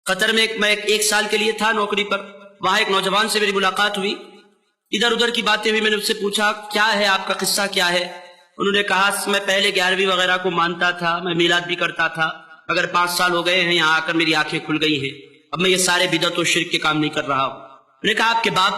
قطر میں میں ایک سال کے لیے تھا نوکری پر. وہاں ایک نوجوان سے میری ملاقات ہوئی. ادھر ادھر کی باتیں ہوئی. میں نے اس سے پوچھا کیا ہے آپ کا قصہ کیا ہے؟ انہوں نے کہا میں پہلے 11ویں وغیرہ کو مانتا تھا, میں میلاد بھی کرتا تھا, مگر 5 سال ہو گئے ہیں یہاں آ کر میری آنکھیں کھل گئی ہیں, اب میں یہ سارے بدعت و شرک کے کام نہیں کر رہا ہوں. میں نے کہا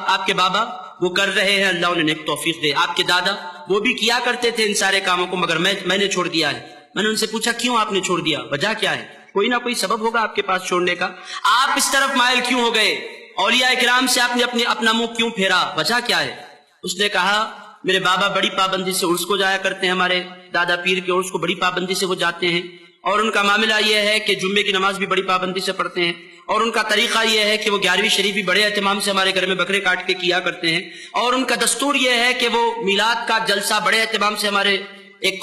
آپ کے بابا وہ کر رہے ہیں, اللہ انہیں نیک توفیق دے. آپ کے دادا وہ بھی کیا کرتے تھے ان سارے کاموں کو, مگر میں نے چھوڑ دیا ہے. میں نے ان سے پوچھا کیوں آپ نے چھوڑ دیا, وجہ کیا ہے؟ کوئی نہ کوئی سبب ہوگا آپ کے پاس چھوڑنے کا. آپ اس طرف مائل کیوں ہو گئے؟ اولیاء کرام سے آپ نے اپنا منہ کیوں پھیرا, وجہ کیا ہے؟ اس نے کہا میرے بابا بڑی پابندی سے عرس کو جایا کرتے ہیں, ہمارے دادا پیر کے عرس کو بڑی پابندی سے وہ جاتے ہیں, اور ان کا معاملہ یہ ہے کہ جمعے کی نماز بھی بڑی پابندی سے پڑھتے ہیں, اور ان کا طریقہ یہ ہے کہ وہ 11ویں شریف بھی بڑے اہتمام سے ہمارے گھر میں بکرے کاٹ کے کیا کرتے ہیں, اور ان کا دستور یہ ہے کہ وہ میلاد کا جلسہ بڑے اہتمام سے ہمارے ایک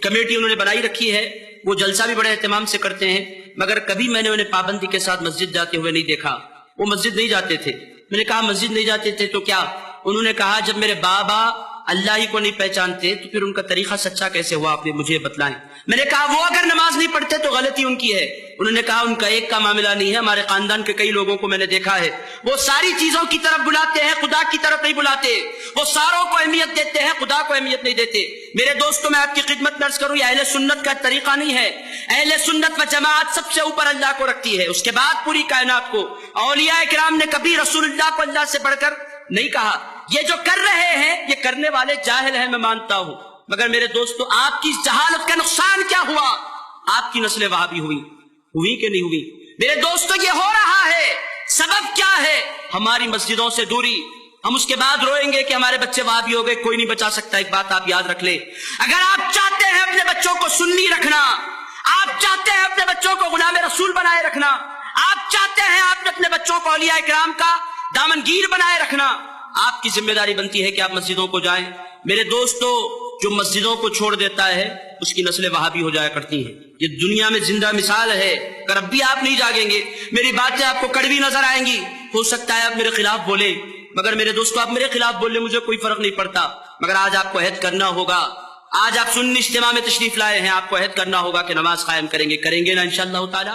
کمیٹی انہوں نے بنائی رکھی ہے, وہ جلسہ بھی بڑے اہتمام سے کرتے ہیں, مگر کبھی میں نے انہیں پابندی کے ساتھ مسجد جاتے ہوئے نہیں دیکھا. وہ مسجد نہیں جاتے تھے. میں نے کہا مسجد نہیں جاتے تھے تو کیا؟ انہوں نے کہا جب میرے بابا اللہ ہی کو نہیں پہچانتے تو پھر ان کا طریقہ سچا کیسے ہوا, آپ نے مجھے بتلائیں. میں نے کہا وہ اگر نماز نہیں پڑھتے تو غلطی ان کی ہے. انہوں نے کہا ان کا ایک کا معاملہ نہیں ہے, ہمارے خاندان کے کئی لوگوں کو میں نے دیکھا ہے, وہ ساری چیزوں کی طرف بلاتے ہیں, خدا کی طرف نہیں بلاتے. وہ ساروں کو اہمیت دیتے ہیں, خدا کو اہمیت نہیں دیتے. میرے دوستوں میں آپ کی خدمت میں عرض کروں, یہ اہل سنت کا طریقہ نہیں ہے. اہل سنت و جماعت سب سے اوپر اللہ کو رکھتی ہے, اس کے بعد پوری کائنات کو. اولیاء کرام نے کبھی رسول اللہ کو اللہ سے بڑھ کر نہیں کہا. یہ جو کر رہے ہیں یہ کرنے والے جاہل ہیں, میں مانتا ہوں, مگر میرے دوستو آپ کی اس جہالت کا نقصان کیا ہوا؟ آپ کی نسل وہابی ہوئی کہ نہیں ہوئی؟ میرے دوستو یہ ہو رہا ہے, سبب کیا ہے؟ ہماری مسجدوں سے دوری. ہم اس کے بعد روئیں گے کہ ہمارے بچے وہابی ہو گئے, کوئی نہیں بچا سکتا. ایک بات آپ یاد رکھ لیں, اگر آپ چاہتے ہیں اپنے بچوں کو سنی رکھنا, آپ چاہتے ہیں اپنے بچوں کو غلام رسول بنائے رکھنا, آپ چاہتے ہیں آپ اپنے بچوں کو اولیاء کرام کا دامنگیر بنائے رکھنا, آپ کی ذمہ داری بنتی ہے کہ آپ مسجدوں کو جائیں. میرے دوستو جو مسجدوں کو چھوڑ دیتا ہے اس کی نسلیں وہابی ہو جایا کرتی ہیں. یہ دنیا میں زندہ مثال ہے. اگر اب بھی آپ نہیں جاگیں گے, میری باتیں آپ کو کڑوی نظر آئیں گی, ہو سکتا ہے آپ میرے خلاف بولیں, مگر میرے دوستو آپ میرے خلاف بولیں مجھے کوئی فرق نہیں پڑتا, مگر آج آپ کو عہد کرنا ہوگا. آج آپ سنی اجتماع میں تشریف لائے ہیں, آپ کو عہد کرنا ہوگا کہ نماز قائم کریں گے نا انشاءاللہ تعالی.